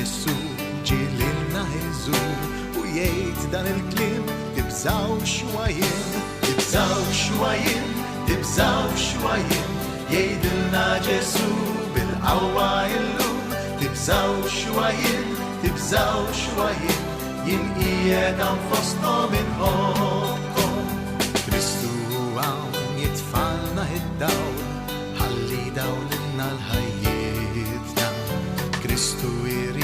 Ġesu ġililna iżur u jgħid dan il-klim tibżaw xwajin, tibżaw xwajin, tibżaw xwajin, jgħidilna Ġesu bil-qawwa illum, tibżaw xwajin, tibżaw xwajin, jien qiegħed hawn fosthom inħobbkom. Kristu hawn jitfalna id-dawl, ħalli dawlilna l-ħajjietna. Kristu jrid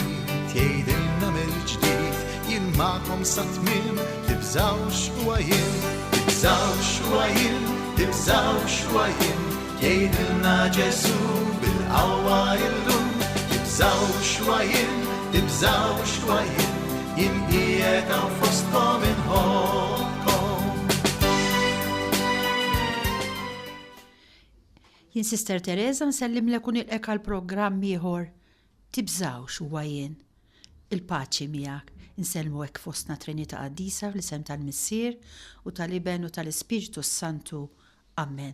jgħidilna mill-ġdid, jien magħkom sa tmiem, tibżaw xwajin, tibżaw xwajin, tibżaw xwajin, jgħidilna Ġesu bil-qawwa illum, tibżaw xwajin, tibżaw xwajin, jien qiegħed hawn fosthom inħobbkom. Jien Sister Teresa nsellimlek u nilqek għal programm ieħor Tibżaw xwajin. Il-paċi miegħek. Insellmu hekk fostna Trinità Qaddisa fl-isem tal-Missier u tal-Iben u tal-Ispiritu Santu. Amen.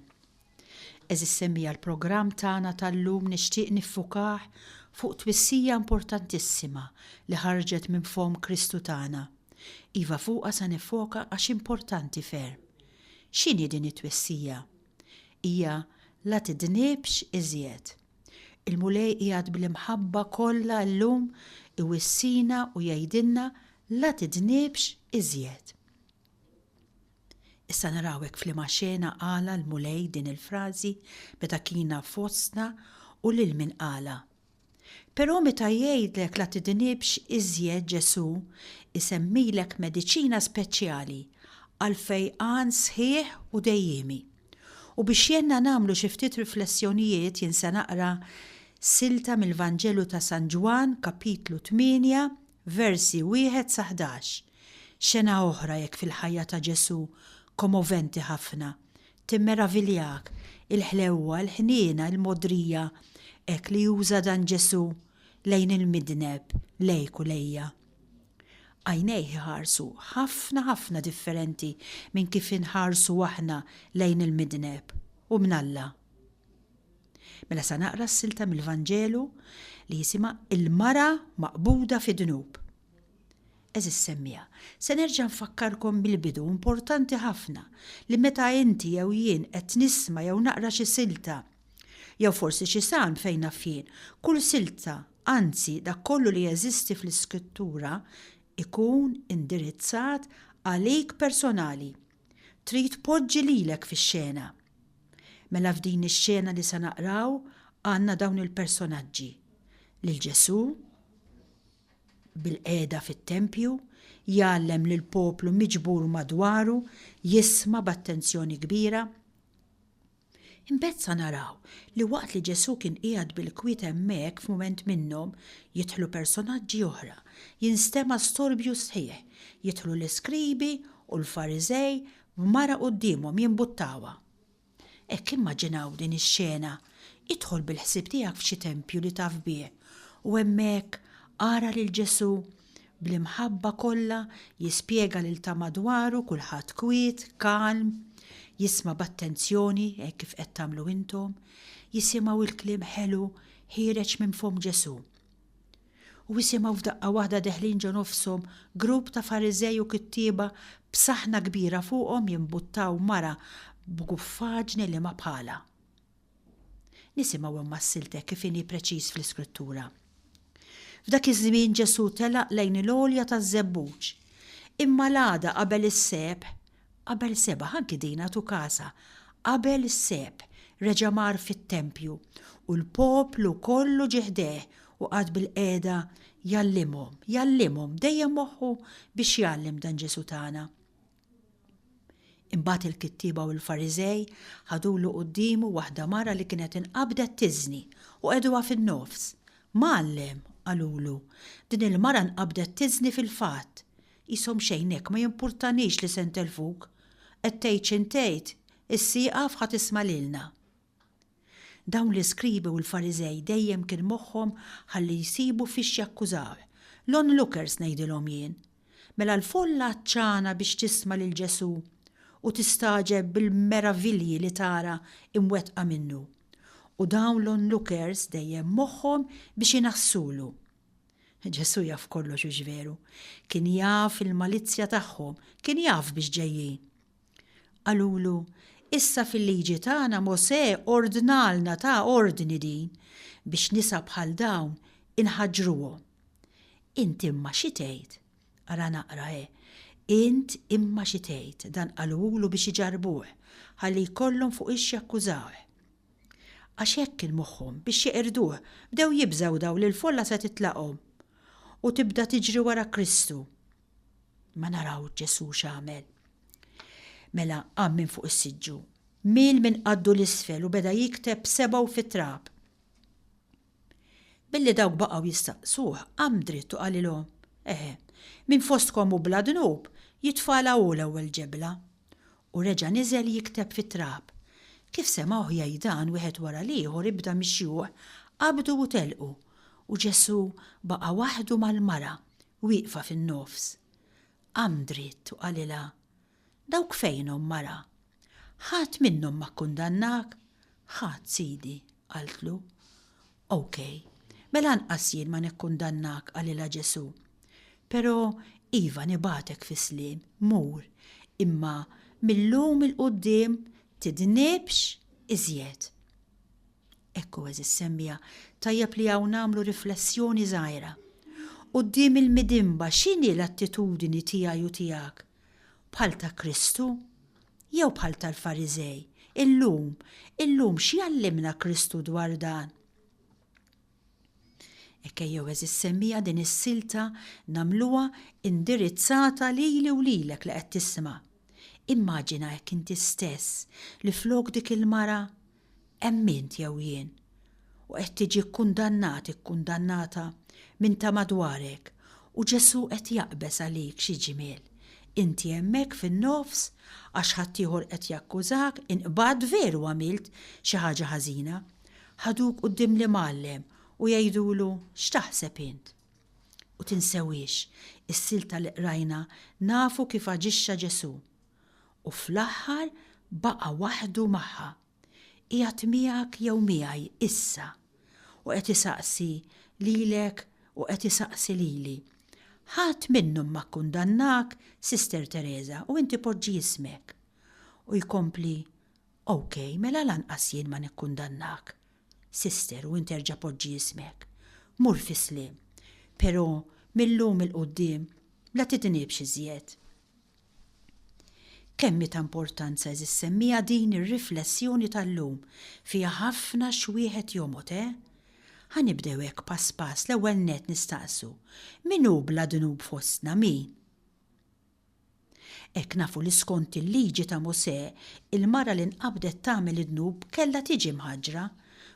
Eżis semmija l-programm tagħna tal-lum nixtieq niffukaħ fuq twissija importantissima li ħarġet minn fom Kristu tagħna. Iva fuqha se nifoka għax importanti ferm. X'inhi din it-twissija? Hija la tidnibx iżjed. Il-mulej qiegħed bil-imħabba kollha llum iwissina u jgħidilna la tidnibx iżjed. Issa narawek f'liema xena qala l-mulej din il-frażi meta kiena fostna u lil min qala. Però meta jgħidlek la tidnibx iżjed Ġesu isemmilek mediċina speċjali għal-fejqan sħiħ u dejjemi. U biex jenna nagħmlu xi ftit riflessjonijiet jien se naqra silta mill-Vanġelu ta' San Ġwan, kapitlu 8, versi 1 sa 11. Xena oħra jekk fil-ħajja ta' Ġesu komoventi ħafna, timmeraviljak il-ħlewwa, il-ħniena, il-modrija, hekk li juża dan Ġesu lejn il-midneb, lejk u lejja. Għajnejh ħarsu ħafna differenti minn kif inħarsu aħna lejn il-midneb u mnalla. Mela sa naqra s-silta mill-Vanġelu li jisimha il-mara maqbuda fi dnub. Eżis semmija, se nerġa' nfakkarkom bil-bidu importanti ħafna li meta inti jew jien qed nisma' jew naqra xi silta jew forsi xi sam fejn naf jien, kull silta, anzi dak kollu li jeżisti fl-Iskrittura ikun indirizzat għalik personali. Trid poġġi lilek fix-xena. Mela f'din ix-xena li se naqraw għandna dawn il-personaġġi. Lil Ġesu bil-qiegħda fit-tempju jgħallem lil poplu miġbur madwaru, jisma' b'attenzjoni kbira. Imbagħad sa naraw li waqt li Ġesu kien qiegħed bil-kwiet hemmhekk f'mument minnhom jidħlu personaġġi oħra, jinstema' storbju sħiħ, jidħlu l-iskribi u l-Fariżej b'mara qudiemhom jimbuttawha. Hekk immaġinaw din ix-xena, idħol bil-ħsieb tiegħek f'xi tempju li taf bih u hemmhekk ara lil Ġesu bl-imħabba kollha jispjega lil ta' madwaru kulħadd kwiet, kalm, jisma' b'attenzjoni hekk kif qed tagħmlu intom, jisimgħu il-kliem ħelu ħireġ minn fom Ġesu. U jisimgħu f'daqqa waħda deħlin ġo nofshom grupp ta' Fariżej u kittieba b'saħħna kbira fuqhom jimbuttaw mara b'guffaġni li ma bħala. Nisimgħu imma s-siltek kif inhi preċiż fl-Iskrittura. F'dak iż-żmien Ġesu telaq lejn il-għolja taż-żebbuġ. Imma l-għada qabel is-seba' ħanki dina tu kasa, qabel is-seb reġa' mar fit-tempju u l-poplu kollu ġieħdeh u qgħad bil-qiegħda jallimhom dejjem moħħu biex jgħallim dan Ġesu tagħna. Imbagħad il-kittiba u l-Fariżej ħadulu qudiemu waħda mara li kienet inqabdet tiżni u qegħduha fin-nofs. Mgħallem qalulu, din il-mara nqabdet tiżni fil-fatt. Ishom xejn hekk ma jimpurtanix li se ntelfuk. Qed tgħid x'intgħid, is-sieqaf ħadd tisma' lilna. Dawn l-iskribi u l-Fariżej dejjem kien moħħhom ħalli jsibu fiex jakkużaw. L-onlookers ngħidilhom jien. Mela l-folla ċċana biex tisma' lil Ġesu u tistaġeb bil-meravilji li tara imwettqa minnu. U dawn l-onlookers dejjem moħħhom biex inaħsulu. Ġesu jaf kollox u veru. Kien jaf il-malizzja tagħhom, kien jaf biex ġejjin. Għalulu, issa fil-liġi tagħna Mosè ordnalna ta' ordni din biex nisa bħal dawn inħaġruhom. Int imma xi tgħid? Ara naqra Int imma xi tgħid dan qalulu biex iġarbuh ħalli jkollhom fuq ix jakkużawh. Għax hekk kien moħħhom biex jeqirduh bdew jibżgħu daw li l-folla se titlaqhom u tibda tiġri wara Kristu. Ma naraw Ġesu x'għamel. Mela qam minn fuq is-siġġu, mil minn qaddu l-isfel u beda jikteb sebgħu fit-trab. Billi dawk baqgħu jistaqsuh qam dritt u qalilhom, minn fostkom u bla dnub jitfala u l-ewwel ġebla. U reġa' niżel jikteb fit-trab. Kif semgħuh jgħidan wieħed wara l-ieħor ibda mixjuq qabdu u telqu u Ġesu baqa' waħdu mal-mara wieqfa fin-nofs. Qam dritt u qalilha, dawk fejnhom mara? Ħadd minnhom ma kkundannak? Ħadd Sidi, qaltlu. Okej, mela anqas jien ma nikkundannak qalilha Ġesu. Però iva nibatek fi sliem, mur, imma millum il-qudiem tidnibx iżjed. Ekku eżis semmija tajjeb li hawn nagħmlu riflessjoni żgħira. Quddiem il-midimba x'inhi l-attitudini tiegħi u tiegħek? Bħal ta' Kristu? Jew bħal tal-Fariżej? Illum x'jallimna Kristu dwar dan? Jew eżis semmija din is-silta nagħmluha indirizzata lili u lilek li qed tisma'. Immaġina jekk inti stess li flok dik il-mara emmint jew jien u qed tiġi kkundannata minn ta' madwarek u Ġesu qed jaqbes għalik xi ġimiel. Inti hemmhekk fin-nofs għax ħadd ieħor qed jakkużak inqbad veru għamilt xi ħaġa ħażina. Ħaduk quddiem li mgħallem u jgħidulu x'taħseb int. U tinsewix is-silta li qrajna nafu kif aġixxa Ġesu. U fl-aħħar baqa' waħdu magħha. Qiegħed miegħek jew miegħi issa u qed isaqsi lilek u qed isaqsi lili. Ħadd minnhom ma kkundannak, Sister Teresa, u inti poġġi jismek. U jkompli, okej, mela lanqas jien ma nikkundannak. Sister, u inti erġa' poġġi jismek. Mur fi sliem. Però millum il-qudiem la titnibx iżjed. Kemmi ta' importanza eżis semmija din ir-riflessjoni tal-lum fiha ħafna x'wieħed jomot, Ħanibdew hekk pass pass l-ewwel net nistaqsu. Min hu bla dnub fostna min? Hekk nafu li skont il-liġi ta' Mosè il-mara li nqabdet tagħmel id-dnub kellha tiġi mħaġra.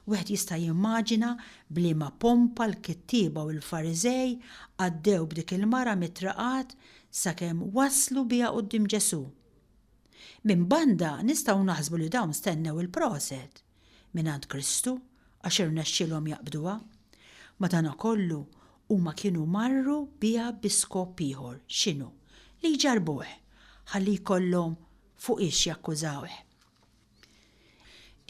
Wieħed jista' jimmaġina bliema pompa l-kittieba u l-Fariżej għaddew b'dik il-mara mitraqat sakemm waslu biha quddiem Ġesu. Min banda nistgħu naħsbu li dawn stennew il-proset mingħand Kristu għax irnexxielhom jaqbduha. Madankollu huma kienu marru biha biskop ieħor x'inhu li jġarbuh ħalli jkollhom fuq ix jakkużawh.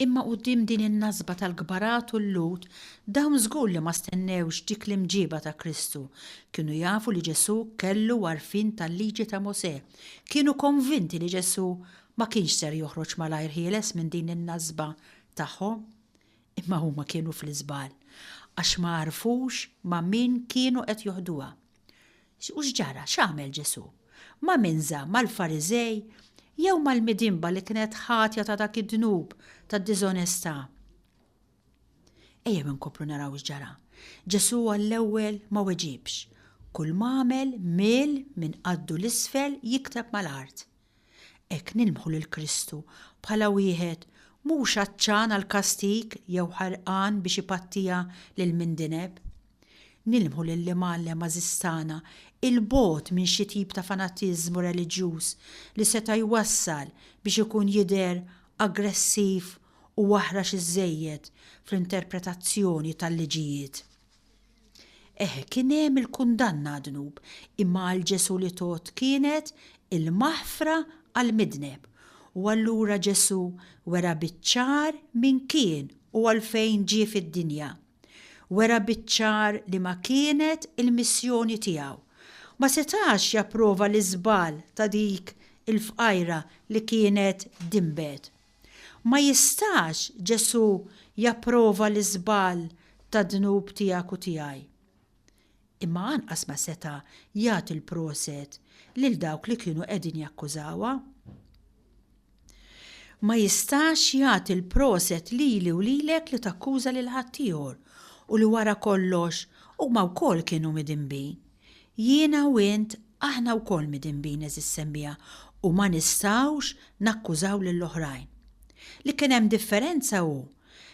Imma quddiem din in-nażba tal-gbarat u l-lut dawn żgur li ma stennewx dik l-imġiba ta' Kristu. Kienu jafu li Ġesu kellu għarfien tal-liġi ta' Mosè. Kienu konvinti li Ġesu ma kienx ser joħroġ malajr ħieles minn din in-nażba tagħhom. Imma huma kienu fl-iżbal għax ma għarfux ma' min kienu qed joħduha. U x'ġara x'għamel Ġesu? Ma' min żamm mal-Fariżej jew mal-midimba li kienet ħatja ta' dak id-dnub tad-diżonestà. Ejjew inkopru naraw x'ġara. Ġesu għall-ewwel ma weġibx. Kull m'għamel minn qaddu l-isfel jikteb mal-art. Hekk nilmħu lil Kristu bħala wieħed mhux aċċan għal kastik jew ħarqan biex ipattija lil min dineb. Nilmħu lil mgħallem Eżistana il-bogħod minn xi tip ta' fanatiżmu reliġjuż li seta' jwassal biex ikun jidher aggressiv u waħrax iżejjed fl-interpretazzjoni tal-liġijiet. Kien hemm il-kundanna dnub imma għal Ġesu li tot kienet il-maħfra għall-midneb. U allura Ġesu wera biċ-ċar min kien u għalfejn ġie fid-dinja. wera biċ-ċar li ma kienet il-missjoni tiegħu. Ma setax japprova l-iżbal ta' dik il-fqajra li kienet dimbet. Ma jistax Ġesu japprova l-iżbal ta' dnub tiegħek u tiegħi. Imma anqas ma seta' jagħti l-proset lil dawk li kienu qegħdin jakkużawha. Ma jistax jagħti l-proset lili u lilek li takkuża lil ħaddieħor u li wara kollox huma wkoll kienu midinbin. Jiena u int aħna wkoll midinbin eżis semmija u ma nistgħux nakkużaw lill-oħrajn. Li kien hemm differenza hu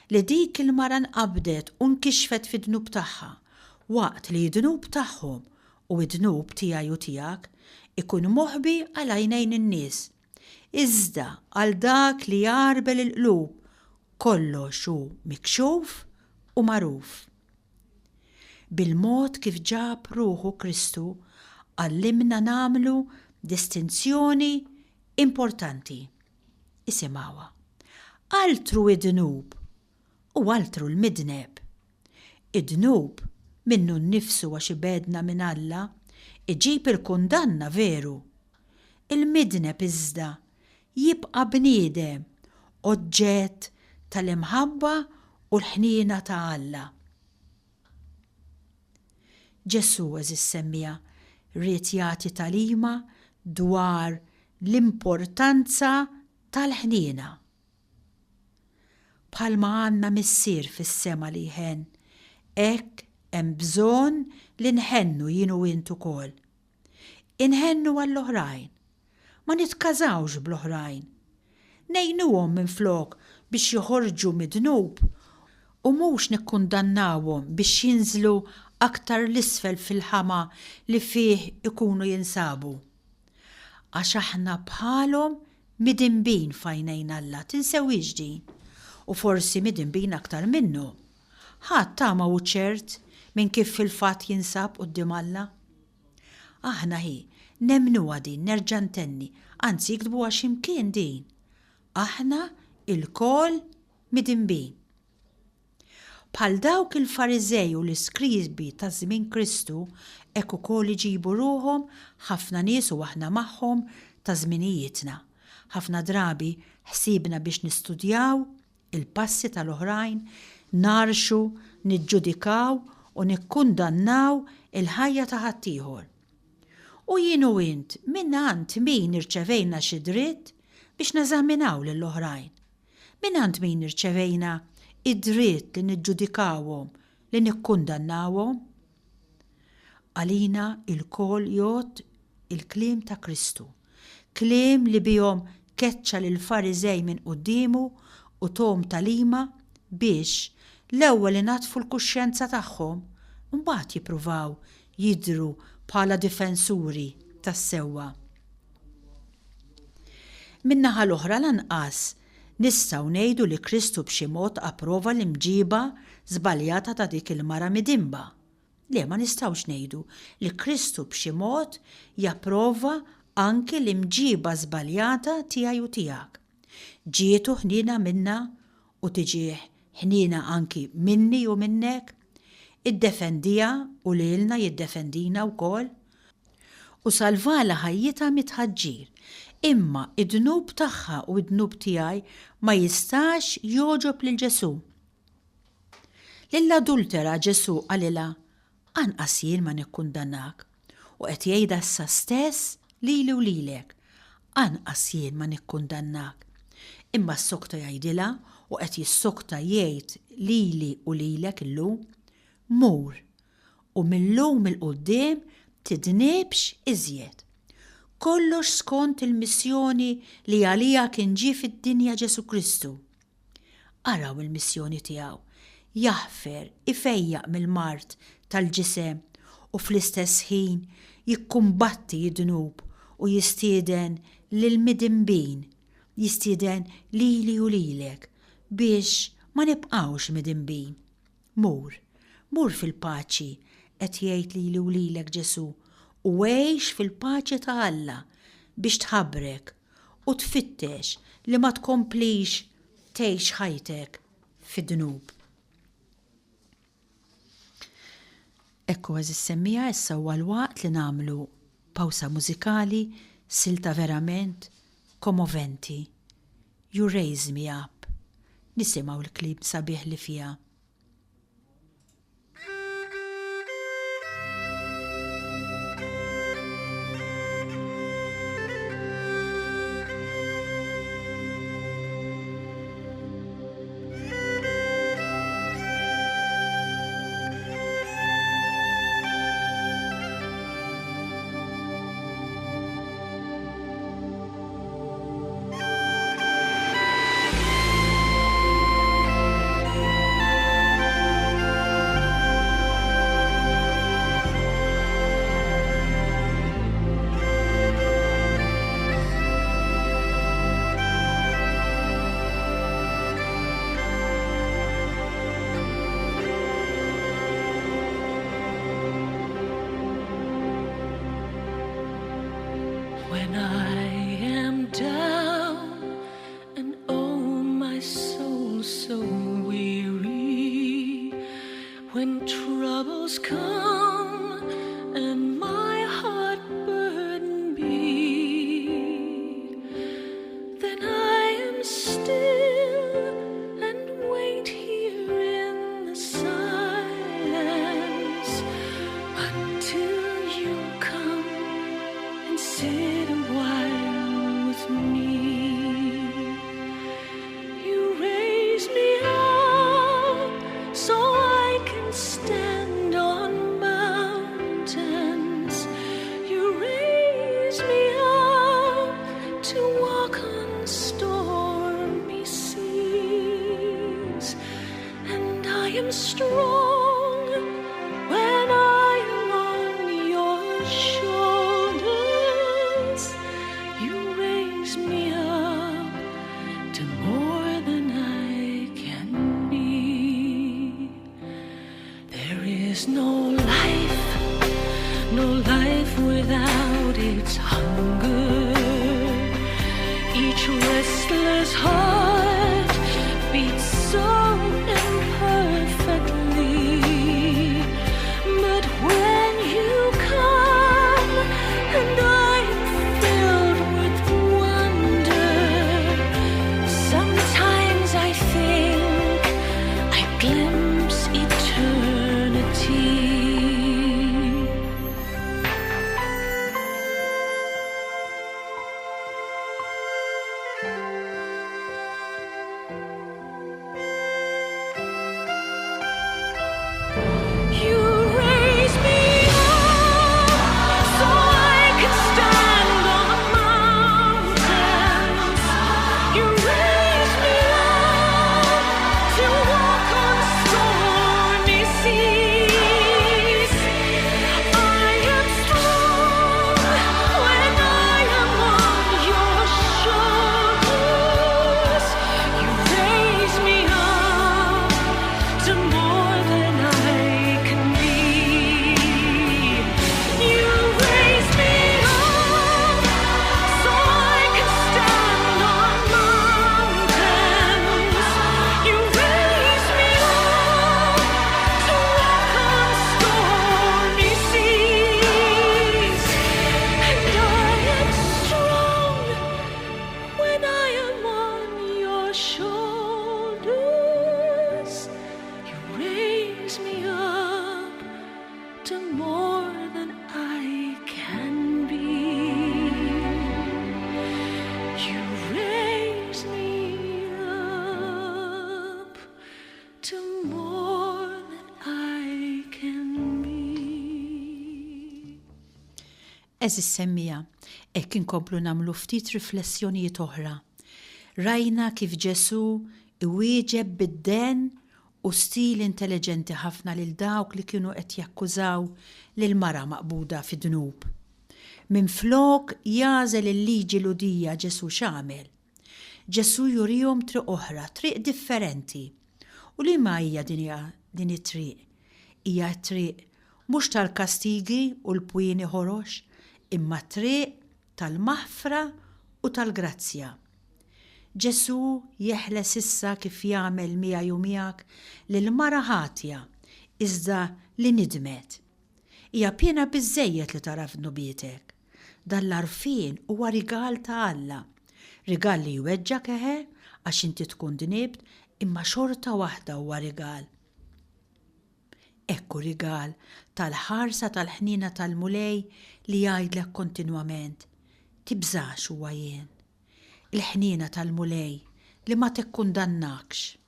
li dik il-mara nqabdet u nkixfet fid-dnub tagħha waqt li d-dnub tagħhom u d-dnub tiegħi u tiegħek ikun moħbi għal għajnejn in-nies. Iżda għal dak li jarbel il-qlub kollox hu mikxuf u magħruf. Bil-mod kif ġab ruħu Kristu għallimna nagħmlu distinzjoni importanti. Isimgħuha. Altru id-dnub u altru l-midneb. Id-dnub minnu nnifsu għax ibedna minn Alla iġib il-kundanna veru. Il-midneb iżda jibqa' bniedem oġġett tal-imħabba u l-ħniena ta' Alla. Ġesu eżis semmija ried jagħti tagħlima dwar l-importanza tal-ħniena. Bħalma għandna missier fis-sema li jħenn, hekk hemm bżonn li nħennu jien u int ukoll. Inħennu għall-oħrajn, ma nitkażawx bl-oħrajn. Ngħinuhom minflok biex joħorġu mid-dnub u mhux nikkundannawhom biex jinżlu aktar l-isfel fil-ħama li fih ikunu jinsabu. Għax aħna bħalhom midinbin f'għajnejn Alla, tinsewwix din, u forsi midinbin aktar minnu. Ħadd tama u ċert minn kif fil-fatt jinsab quddiem Alla. Aħna nemnuha din, nerġa' ntenni, anzi jiktbuha x'imkien din. Aħna il-kol midinbin. Bħal dawk il-Fariżej u l-Iskribi ta' żmien Kristu hekk ukoll iġibu ruhom ħafna nies u aħna magħhom ta' żminijietna. Ħafna drabi ħsiebna biex nistudjaw il-passi tal-oħrajn, narxu, niġġudikaw u nikkundannaw il-ħajja ta' ħaddieħor. U jien u int minnant min irċevejna xi dritt biex neżaminaw lill-oħrajn. Minnant min irċevejna id-dritt li niġġudikawhom, li nikkundannawhom. Għalina il-kol jgħod il-kliem ta' Kristu, kliem li bihom keċċa lil Fariżej minn quddiemu u tom talima biex l-ewwel inatfu l-kuxjenza tagħhom u mbagħad jippruvaw jidhru bħala difensuri tas-sewwa. Min-naħa l-oħra lanqas nistgħu ngħidu li Kristu b'xi mod approva l-imġiba żbaljata ta' dik il-mara midimba. Le ma nistgħux ngħidu li Kristu b'xi mod japprova anke l-imġiba żbaljata tiegħi u tiegħek. Ġietu ħniena minna u tiġih ħniena anki minni u minnek, iddefendija u lilna jiddefendina wkoll u salvala ħajjita mitħaġġir. Imma id-dnub tagħha u id-dnub tiegħi ma jistax joġob lil Ġesu. Lill-adultera Ġesu għalilha anqas jien ma nikkundannak u qed jgħidha issa stess lili u lilek. Anqas jien ma nikkundannak. Imma s-sokta jgħidilha u qed jissokta jgħid lili u lilek illum mur u millum il-qudiem tidnibx iżjed. Kollox skont il-missjoni li għalija kien ġie fid-dinja Ġesu Kristu. Araw il-missjoni tiegħu, jaħfer, ifejjaq mill-mart tal-ġisem u fl-istess ħin jikkumbatti id-dnub u jistieden lil-midinbin, jistieden lili u lilek biex ma nibqgħux midinbin. Mur fil-paċi qed jgħid lili u lilek Ġesu u għejx fil-paċi ta' Alla biex tħabbrek u tfittex li ma tkomplix tgħix ħajtek fid-dnub. Ekku għaziz semmija issa huwa l-waqt li namlu pawsa mużikali silta verament komoventi. You Raise Me Up. Nisimaw l-klip sabiħ li fija. When I am down and oh my soul so weary, when troubles come and my heart burden be, then I am still and wait here in the silence until you come and sit a while with me. You raise me up so I can stand on mountains. You raise me up to walk on stormy seas, and I am strong when I am on your shoulders. You raise me up to more than I can be. There is no life without its hunger. Each restless heart beats so imperfectly. But when you come and I am filled with wonder, sometimes I think I glimpse eternity. You raise me up so I can stand on mountains. You raise me up to walk on stormy seas. I am strong when I am on your shoulders. You raise me up to more than I can be. You raise me up so I can stand on mountains. You raise me up to walk on stormy seas, and I am strong when I am on your shoulders. You raise me up to more than I can be. You raise me up to more than I can be. Eżis semmija, ekk inkomplu namlu ftit riflessjonijiet oħra. Rajna kif Ġesu iwieġeb bid-den u stil intelligenti ħafna lil dawk li kienu qed jakkużaw lil mara maqbuda fid-dnub. Minflok jażel il-liġi ludija Ġesu x'għamel. Ġesu jurihom triq oħra, triq differenti. U li ma hija din it-triq? Hija triq mhux tal-kastigi u l-pwieni ħorox, imma triq tal-maħfra u tal-grazzja. Ġesu jeħles issa kif jagħmel miegħi u miegħek lil mara ħatja, iżda li nidmet. hija piena biżżejjed li tara f'nubietek. Dan l-arfien huwa rigal ta' Alla. Rigal li jweġġa keħe għax inti tkun dnibt imma xorta waħda huwa rigal. Ekku rigal tal-ħarsa tal-ħnina tal-mulej li jgħidlek kontinwament tibżax huwa jien. Il-ħnina tal-mulej li ma tikkundannakx.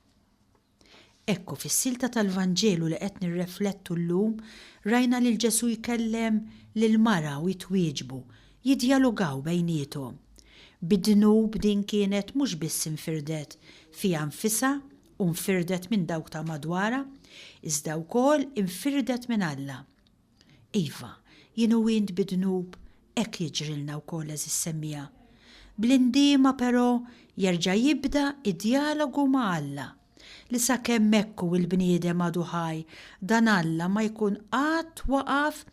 Ekku fis-silta tal-Vanġelu li qed nirreflettu llum rajna lil Ġesu jkellem lil mara u jitwieġbu, jidjalogaw bejniethom. Bid-dnub din kienet mhux biss infirdet fiha nfisha u nfirdet minn dawk ta' madwara, iżda wkoll infirdet minn Alla. Iva, jien u int bid-dnub hekk jiġrilna wkoll eżis semmija. Bl-indiema però jerġa' jibda id-dialogu ma' Alla li sakemm hekk hu l-bniedem għadu ħaj dan Alla ma jkun qatt waqaf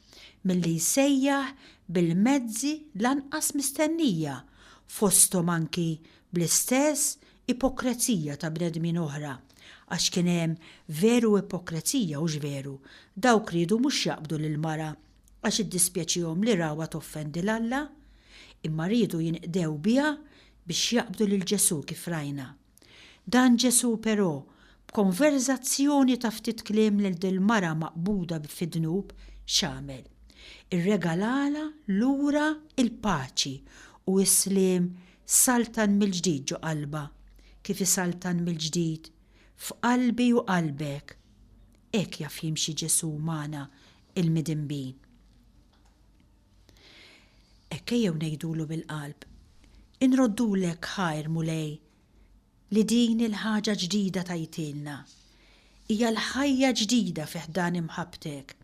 milli jsejjaħ bil-mezzi lanqas mistennija fosthom anki bl-istess ipokrezija ta' bnedmin oħra għax kien hemm veru ipokrezija hux veru dawk riedu mhux jaqbdu lill-mara għax iddispjaċihom li rawha toffendi l-Alla imma riedu jinqdew biha biex jaqbdu lil Ġesu kif rajna. Dan Ġesu però b'konverzazzjoni ta' ftit kliem lil dil-mara maqbuda fid-dnub x'għamel. Irregalala lura il-paċi u s-sliem saltan mill-ġdid ġo qalba kif isaltan mill-ġdid f'qalbi u qalbek. Hekk jaf jimxi Ġesu magħna il-midinbin. Hekk ejjew ngħidulu bil-qalb. Inroddulek ħajr mulej li din il-ħaġa ġdida tajtilna. Hija l-ħajja ġdida fiħdan imħabtek.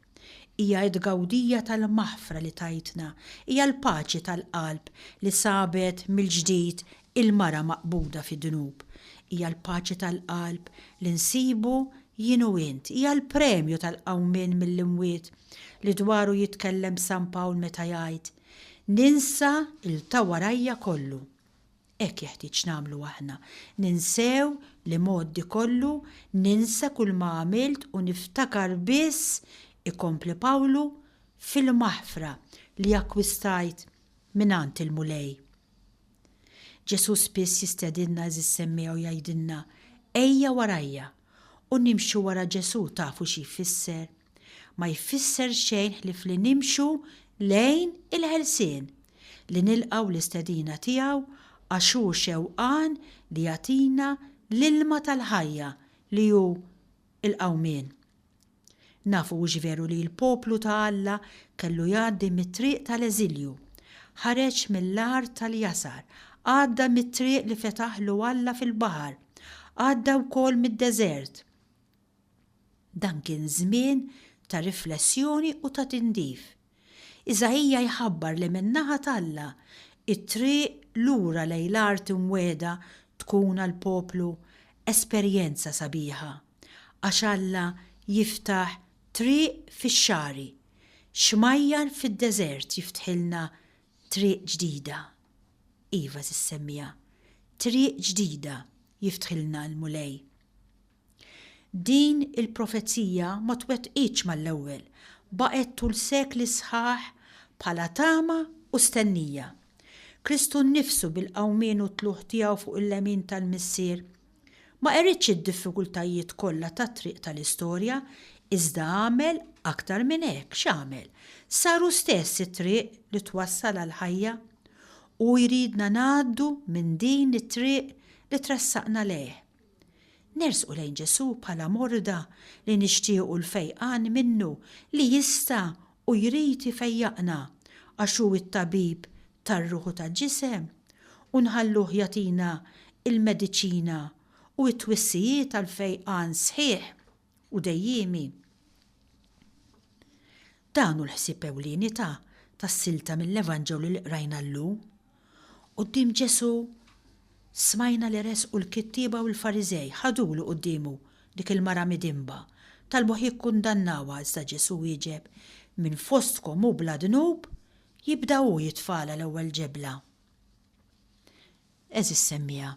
Hija id-gawdija tal-maħfra li tajtna. Hija l-paċi tal-qalb li sabet mill-ġdid il-mara maqbuda fid-dnub. Hija l-paċi tal-qalb li nsibu jien u int. Hija l-premju tal-qawmien mill-imwiet li dwaru jitkellem San Pawl meta jgħid ninsa il-tawarajja kollu. Hekk jeħtieġ nagħmlu aħna. Ninsew li moddi kollu, ninsa kull ma għamilt u niftakar biss ikompli Pawlu fil-maħfra li akkwistajt minant il-mulej. Ġesu spiss jistedinna eżis semmija u jgħidilna ejja warajja u nimxu wara Ġesu tafu xi jfisser. Ma jfisser xejn ħlif li nimxu lejn il-ħelsien li nilqaw l-istedina tiegħu għax hu xewqan li jagħtina l-ilma tal-ħajja li hu il-qawmien. Nafu veru li l-poplu ta' Alla kellu jgħaddi mit-triq tal-eżilju. Ħareġ mill-lar tal-jasar, għadda mit-triq li fetaħlu Alla fil-baħar, għadda wkoll mid-deżert. Dan kien żmien ta' riflessjoni u ta' tindif. Iżajja jħabbar li min-naħa t'Alla it-triq lura lejn l-art imwieda tkun għall-poplu esperjenza sabiħa għax Alla jiftaħ triq fix-xari, xmajjar fid-deżert jiftħilna triq ġdida. Iva sissemmija, triq ġdida jiftħilna l-mulej. Din il-profezija ma twettqitx mal-ewwel, baqgħet tul sekli sħaħ bħala tama u stennija. Kristu nnifsu bil-qawmien u tluħ tiegħu fuq il-lemin tal-missier ma qeritx id-diffikultajiet kollha tat-triq tal-istorja, iżda għamel aktar minn hekk x'għamel. Saru stess it-triq li twassal għall-ħajja u jridna ngħaddu minn din it-triq li tressaqna lejh. Nersqu lejn Ġesu bħala morda li nixtiequ l-fejqan minnu li jista' u jrid ifejjaqna għax hu it-tabib tar-ruħu tal-ġisem u nħalluh jagħtina il-mediċina u t-twissijiet tal-fejqan sħiħ u dejjimi. Dan hu l-ħsieb ewlieni tas-silta mill-Evanġelu li qrajna llum. Quddiem Ġesu smajna li resqu l-kittieba u l-Fariżej ħadulu qudiemu dik il-mara midimba talbuh jikkundannawha iżda Ġesu wieġeb minn fostkom u bla dnub jibda hu jitfala l-ewwel ġebla. Eżis semmija,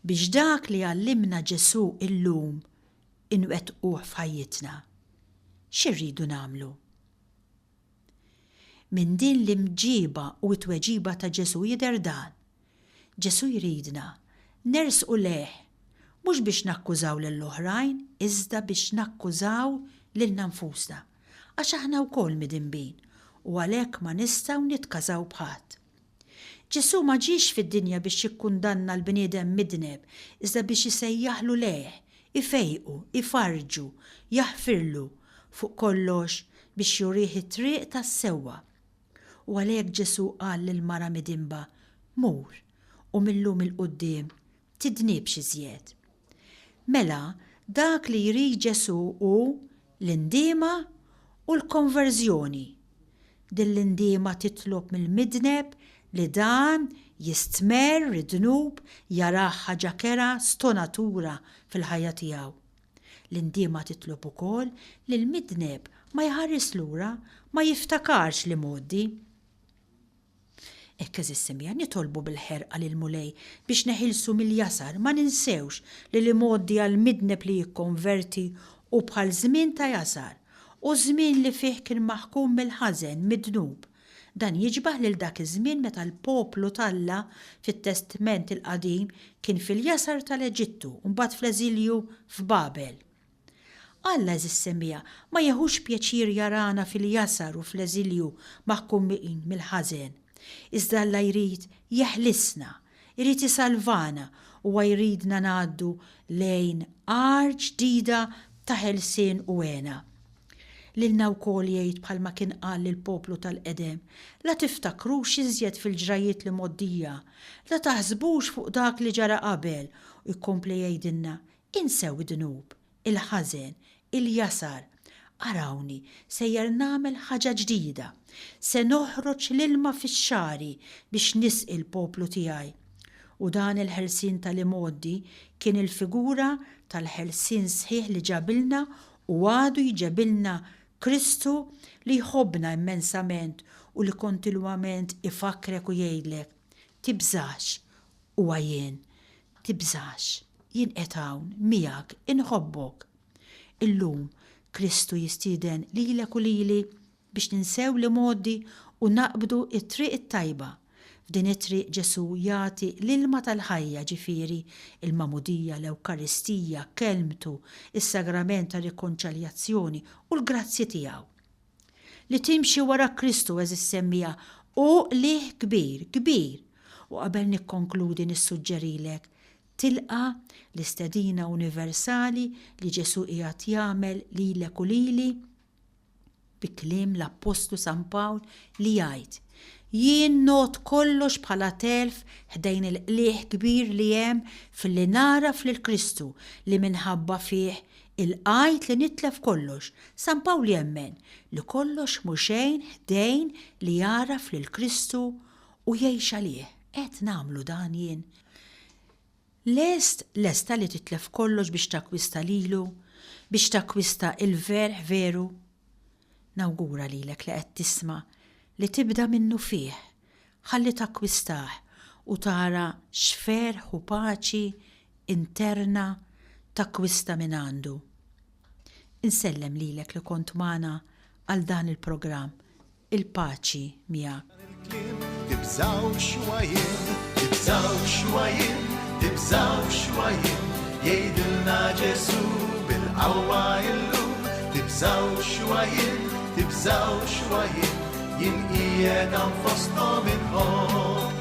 biex dak li għallimna Ġesu illum inwettquh f'ħajjitna. X'irridu nagħmlu? Minn din l-imġiba u t-tweġiba ta' Ġesu jidher dan. Ġesu jridna nersqu leħ, mhux biex nakkużaw lill-oħrajn, iżda biex nakkużaw lilna nfusna. Għax aħna wkoll midinbin u għalhekk ma nistgħu nitkażaw b'ħadd. Ġesu ma ġiex fid-dinja biex jikkundanna l-bniedem midneb, iżda biex isejjaħlu leħ, ifejqu, ifarġu, jaħfirlu fuq kollox biex jurih it-triq tas-sewwa. U għalhekk Ġesu qal lill-mara midinba, mur u millum il-qudiem tidnibx iżjed. Mela, dak li jrid Ġesu hu l-indiema u l-konverżjoni. Din l-indiema titlob mill-midneb li dan jistmer rid-dnub jarah ħaġa kera stonatura fil-ħajja tiegħu. L-indiema titlob ukoll li l-midneb ma jħares lura, ma jiftakarx li modi. Ekk eżissimja nitolbu bil-ħerqa lil mulej biex neħilsu mill-jasar ma ninsewx li l-modi għal-midneb li jikkonverti u bħal żmien ta' jasar u żmien li fih kien maħkum mill-ħażen mid-dnub. Dan jiġbaħ lil dak iż-żmien meta l-poplu Alla fit-Testament il-Qadim kien fil-jasar tal-Eġittu u mbagħad fl-eżilju f'Babel. Alla eżissemmija ma jeħux pjaċir jarana fil-jasar u fl-eżilju maħkumin mill-ħażen. Iżda Alla jrid jeħlisna, jrid isalvana u jridna ngħaddu lejn għar ġdida ta' ħelsien u għena. Lilna wkoll jgħid bħalma kien qal lill-poplu tal-qedem, la tiftakrux iżjed fil-ġrajiet li moddija, la taħsbux fuq dak li ġara qabel u jkompli jgħidilna insew id-dnub, il-ħażen, il-jasar. Arawni, sejjer nagħmel ħaġa ġdida, se noħroġ l-ilma fix-xari biex nisqi l-poplu tiegħi. U dan il-ħelsien tal-imoddi kien il-figura tal-ħelsien sħiħ li ġabilna u għadu jġabilna Kristu li jħobbna immensament u li kontinwament ifakrek u jgħidlek tibżax u għajjen, tibżax, jien qed hawn miegħek inħobbok. Illum Kristu jistieden lilek u lili biex ninsew li modi u naqbdu it-triq it-tajba. F'din it-triq Ġesu jagħti l-ilma tal-ħajja ġifieri il-mamudija, l-Ewkaristija, kelmtu, is-sagrament ta' rikonċaljazzjoni u l-grazzi tiegħu. Li timxi wara Kristu eżissemmija u liħ kbir, kbir. U qabel nikkonkludi nissuġġerilek tilqa l-istedina universali li Ġesu qiegħed jagħmel lilek u lili bi kliem l-Apostlu San Pawl li jgħid jien not kollox bħala telf ħdejn il-qlieħ kbir li hemm fil-li naraf lil Kristu li minħabba fih il-qajt li nitlef kollox. San Pawl jemmen li kollox mhu xejn ħdejn li jaraf lil Kristu u jgħix għalih. Qed nagħmlu dan jien. Lesta li titlef kollox biex takwista lilu, biex takwista il-verħ veru. Nawgura lilek li qed tisma' li tibda minnu fih, ħalli takkwistaħ u tara xferħ u paċi interna takkwista minn għandu. Insellem lilek li kont magħna għal dan il-programm, il-paċi miegħek. Tibżaw xwajin, tibżaw xwajin, tibżaw xwajin, jgħidilna Ġesu bil-qawwa illum, tibżaw xwajin, tibżaw xwajin, jien qiegħed fosthom inħobb.